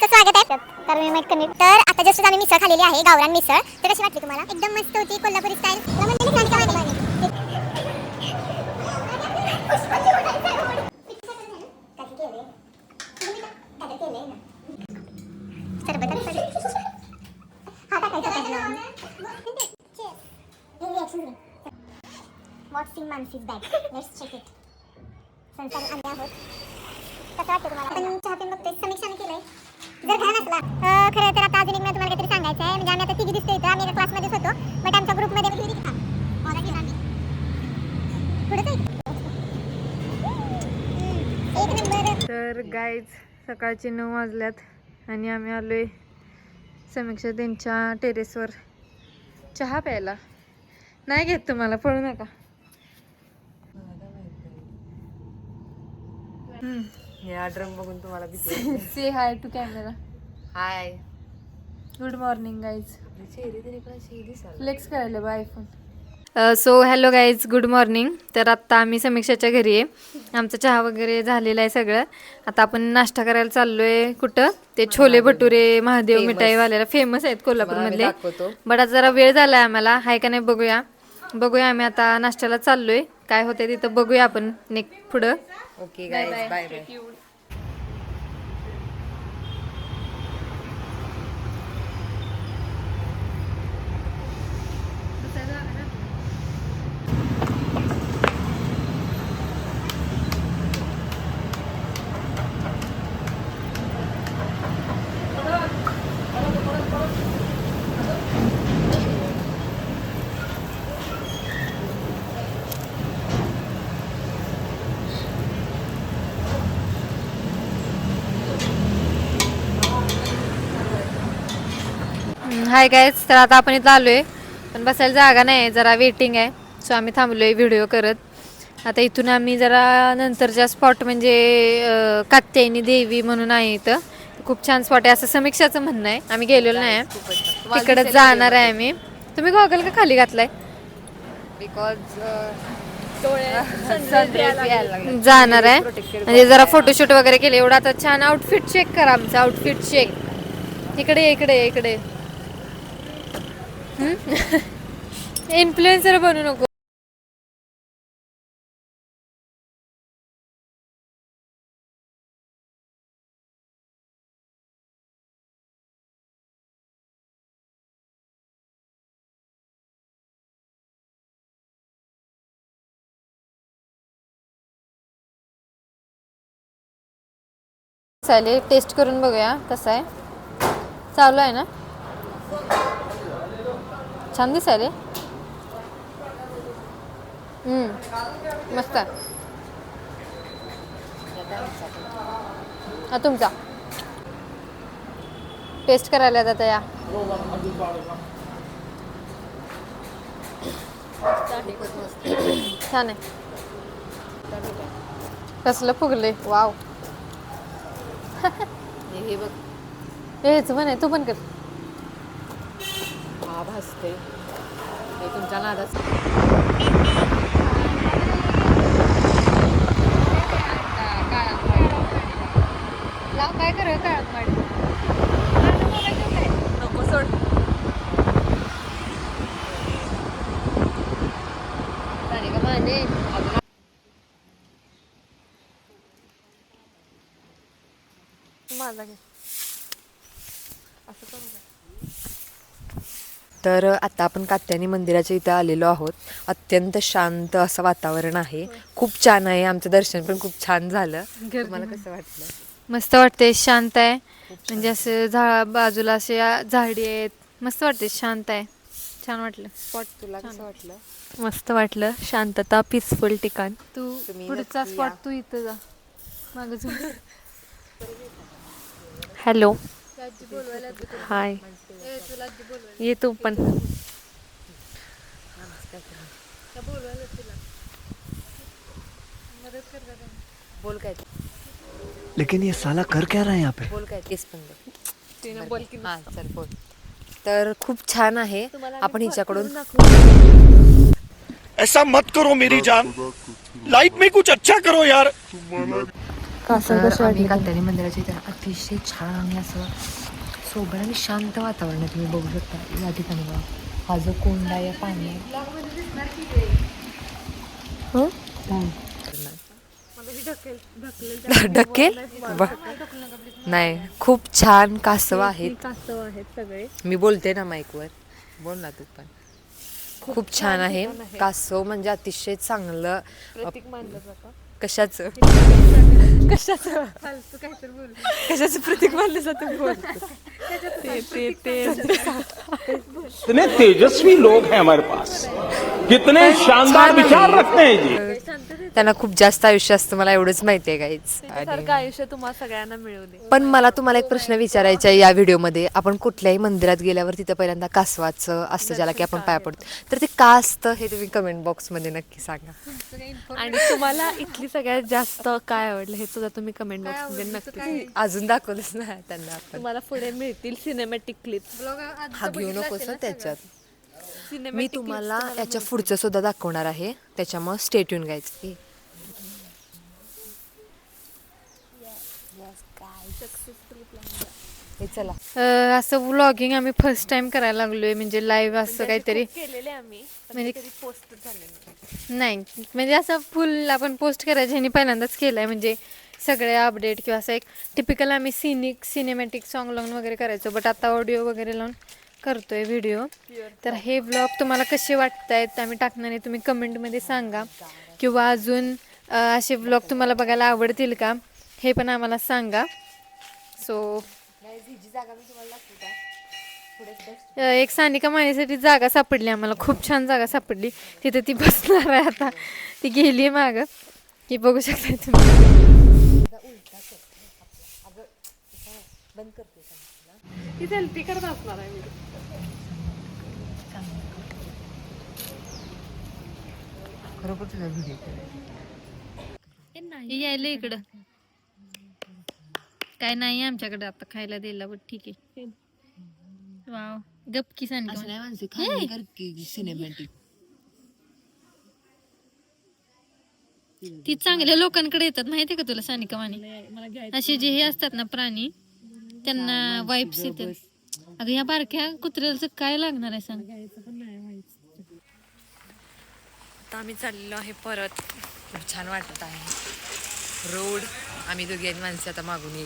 तुमचं स्वागत आहे तर आता जस्ट आम्ही मिसळ खालेली आहे, गावरान मिसळ. तर कशी वाटली तुम्हाला? एकदम मस्त होती, Kolhapuri style. What's in Mansi's bag? Let's check it. संसार आणले आहोत. कसं वाटतं तुम्हाला? आपण चहा पिऊन बघतोय, समीक्षाने केलंय. जर घ्या नसला खरं तर आता अजून एक मी तुम्हाला काहीतरी सांगायचं आहे. म्हणजे आम्ही आता तिघी दिसतोय इथं, आम्ही एका क्लासमध्येच होतो, बट आमच्या ग्रुपमध्ये तर गाईज सकाळचे 9 वाजल्यात आणि आम्ही आलोय समीक्षा त्यांच्या टेरेसवर चहा प्यायला. नाही घेत तुम्हाला, पळू नका. या ड्रम बघून तुम्हाला say hi to camera. Hi. Good morning guys. चेहरे तरी पण दिसायला फ्लेक्स करायला बा iPhone. So hello guys, good morning. तर आत्ता आम्ही समीक्षाच्या घरी आहे. आमचा चहा वगैरे झालेला आहे सगळं. आता आपण नाश्ता करायला चाललोय. कुठं? ते छोले भटुरे महादेव मिठाईवाल्याला फेमस आहेत कोल्हापूरमधले. बट आज जरा वेळ झालाय आम्हाला, हाय का नाही बघूया. आम्ही आता नाश्त्याला चाललोय. काय होते तिथं बघूया आपण पुढं. Okay guys, bye bye. Hi guys, तर आता आपण इथं आलोय पण बसायला जागा नाही, जरा वेटिंग आहे. सो आम्ही थांबलोय व्हिडिओ करत. आता इथून आम्ही जरा नंतरच्या स्पॉट म्हणजे कात्यायनी देवी म्हणून आहे इथं, खूप छान स्पॉट आहे असं समीक्षाचं म्हणणं आहे. आम्ही गेलेलो नाही, तिकडे जाणार आहे आम्ही. तुम्ही गॉगल का खाली घातलाय? बिकॉज जाणार आहे म्हणजे जरा फोटोशूट वगैरे केले. एवढं आता छान आउटफिट चेक करा, आमचं आउटफिट चेक. इकडे इन्फ्लुएन्सर बनू नको. चालेल, टेस्ट करून बघूया कसं आहे. चालू आहे ना? छान दिसायले. मस्त आहे. हा तुमचा टेस्ट करायला जाता या. छान आहे. कसलं फुगले. वाव. हे बघ, हेच पण आहे, तू पण कर. हा भासते हे तुमच्या नादाच. लाव काय कर काळात माडी नको सोड. का माने माझा घे. असं करू का? तर आता आपण कात्यायनी मंदिराच्या इथं आलेलो आहोत. अत्यंत शांत असं वातावरण आहे, खूप छान आहे. आमचं दर्शन पण खूप छान झालं. तुम्हाला कसं वाटलं? मस्त वाटते, शांत आहे. म्हणजे असं बाजूला असे झाडी आहेत, मस्त वाटते, शांत आहे. छान वाटलं स्पॉट. तुला कसं वाटलं? मस्त वाटलं, शांतता, पीसफुल ठिकाण. तू पुढचा स्पॉट तू इथं जा माग. हॅलो, हाय. ये तू पण. बोल काय. लेकिन ये साला कर क्या रहा है यहाँ पे? बोल काय तेच पण हां चल बोल. तर खूप छान आहे. आपण हिच्याकडून ऐसा मत करो मेरी जान, लाइफ में कुछ अच्छा करो यार. तर आम्ही कात्यायनी मंदिराच्या इथे अतिशय छान आणि असं सोबत आणि शांत वातावरण आहे. तुम्ही बघू शकता या ठिकाणी बघा हा जो कोंडा आहे पाणी ढकेल नाही. खूप छान कासव आहेत सगळे. मी बोलते ना माईकवर बोल ना तू पण. खूप छान आहे कासव म्हणजे अतिशय चांगलं कशाचं कशाचं प्रतीक मानलं जातं बोल. कितने तेजस्वी लोग हैं हमारे पास, कितने शानदार विचार रखते हैं जी. त्यांना खूप जास्त आयुष्य असतं मला एवढंच माहिती आहे काहीच. आयुष्य तुम्हाला सगळ्यांना मिळू दे. पण मला तुम्हाला एक प्रश्न विचारायचा आहे या व्हिडिओमध्ये. आपण कुठल्याही मंदिरात गेल्यावर तिथं पहिल्यांदा कासवाचं असतं ज्याला की आपण पाया पडतो, तर ते का असतं हे तुम्ही कमेंट बॉक्समध्ये नक्की सांगा. आणि तुम्हाला इथली सगळ्यात जास्त काय आवडलं हे सुद्धा तुम्ही कमेंट बॉक्स मध्ये नक्की. अजून दाखवलंच ना त्यांना आपण. तुम्हाला पुढे मिळतील सिनेमॅटिक क्लिप. हा घेऊ नकोस हं त्याच्यात. मी तुम्हाला याच्या पुढचं सुद्धा दाखवणार आहे त्याच्यामुळे स्टे ट्यून गायचं. चला असं व्लॉगिंग आम्ही फर्स्ट टाइम करायला लागलोय म्हणजे लाईव्ह असं काहीतरी केलेले आम्ही म्हणजे पोस्ट झाले नाही म्हणजे असं फुल आपण पोस्ट करायचे ह्यानी पहिल्यांदाच केलंय म्हणजे सगळे अपडेट किंवा असं एक टिपिकल आम्ही सिनेमॅटिक सॉन्ग लावून वगैरे करायचो बट आता ऑडिओ वगैरे लावून करतोय व्हिडिओ. तर हे ब्लॉग तुम्हाला कसे वाटतायत आम्ही टाकणार आहे तुम्ही कमेंटमध्ये सांगा किंवा अजून असे ब्लॉग तुम्हाला बघायला आवडतील का हे पण आम्हाला सांगा. सो एक सानिका मानेसाठी जागा सापडली आम्हाला खूप छान जागा सापडली तिथे ती बसणार आहे आता ती गेली आहे मागं की बघू शकता तुम्ही. ती सेल्फी करत असणार आहे नाही यायला इकडं काय नाही आमच्याकडे आता खायला द्यायला बट ठीक आहे. वाव गपकी सिनेमॅटिक ती चांगल्या लोकांकडे येतात माहितीये का तुला सानिका माने असे जे हे असतात ना प्राणी त्यांना वाईब्स येतात. अगं या बारक्या कुत्र्याचं काय लागणार आहे सांग. आता आम्ही चाललेलो आहे परत. खूप छान वाटत आहे रोड. आम्ही दोघी आणि माणसं आता मागून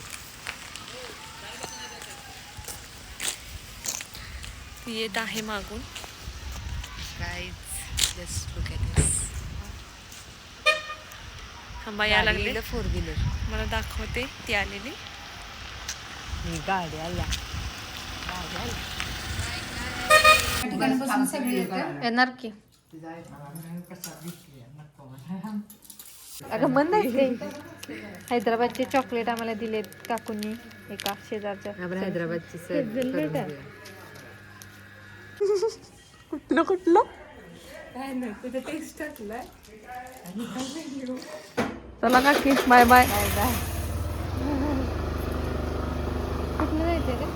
येत आहे मागून. जस्ट लुक ॲट दिस. थांबा या लागले 4 व्हीलर मला दाखवते ती आलेली गाडी आल्या. येणार की अगं मन नाही हैदराबादचे चॉकलेट आम्हाला दिलेत काकूंनी एका शेजारच्या. हैदराबादची कुठलं चला काकी बाय बाय. कुठलं जायचंय का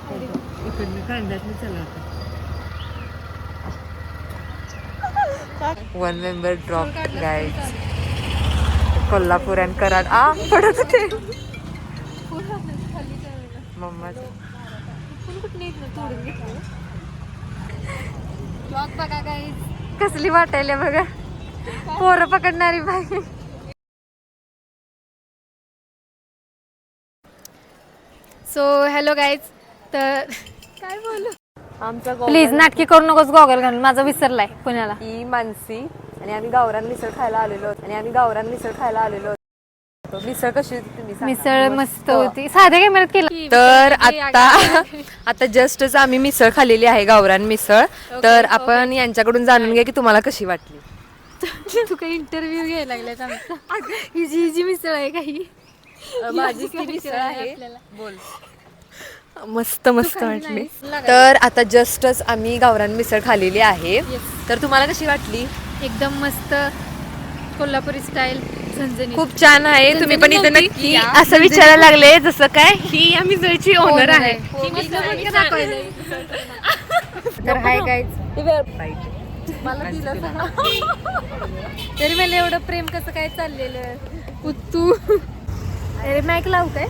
1 मेंबर ड्रॉप गाईज. कोल्हापूर आणि कराड पडत होते मम्मा. बघा गाईज कसली वाटायला बघा पोरं पकडणारी बाई. सो हॅलो गाईज तर काय बोलू आमचा प्लीज नाटकी करू नकोस गॉगल घालून माझा विसरलाय पुण्याला. ही मानसी आणि आम्ही गावरान मिसळ खायला आलेलो. मिसळ कशी होती तुम्ही सांगा. मिसळ मस्त होती साध्या कॅमेऱ्यात केलं. तर आता जस्टच आम्ही मिसळ खाल्लेली आहे गावरान मिसळ. तर आपण यांच्याकडून जाणून घ्या की तुम्हाला कशी वाटली. तू काही इंटरव्ह्यू घ्यायला लागलाय आमचा. ही जी मिसळ आहे काही माझी मिसळ आहे बोल. मस्त वाटली. तर आता जस्टच आम्ही गावरान मिसळ खाल्लेली आहे. तर तुम्हाला कशी वाटली. एकदम मस्त कोल्हापुरी स्टाईल झणझणीत खूप छान आहे. तुम्ही पण इथे नक्की असं विचारायला लागले जसं काय ही आम्ही मिसळची ओनर आहे. तर हाय गाईज मला दिलं तरी मला एवढं प्रेम कसं काय चाललेलं उत्तू मॅक लावू काय?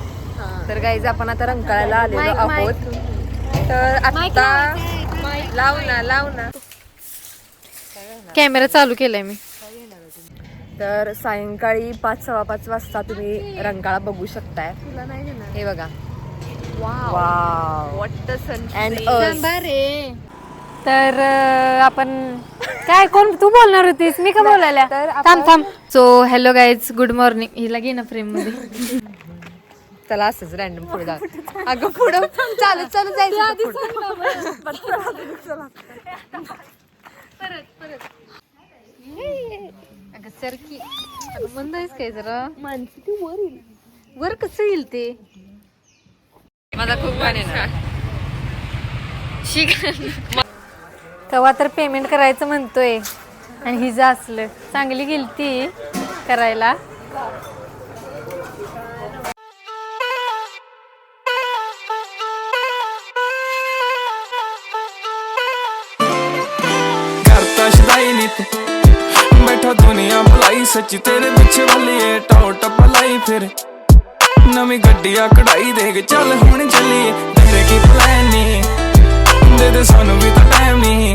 तर गाईज आपण आता रंकाळ्याला आलेलो आहोत. तर आता लाव ना. कॅमेरा चालू केलाय मी. तर सायंकाळी 5-5:15 वाजता तुम्ही रंकाळा बघू शकताय. हे बघा. वाव. तर आपण काय कोण तू बोलणार होतीस मी का बोलायला? थांब. So hello guys, good morning. हिला घे ना फ्रेम मध्ये. चला असंच रॅन्डम पुढे जा. अगं पुढं चालत जायचं. अगं सर की बंद आहेस काय जरा माणसं ती वर कसं येईल ते. माझा खूप गाणे ना. तेव्हा तर पेमेंट करायचं म्हणतोय आणि हिचं असलं. चांगली गेलती करायला. करता शदाई नीत बैठा दुनिया भलाई सच्ची तेरे पिछे वाली है टाओ टपलाई फिर नवी गड्डिया कढ़ाई देख चल हुण चलिए तेरे की प्लान नी दे सानू भी तो टाइम नहीं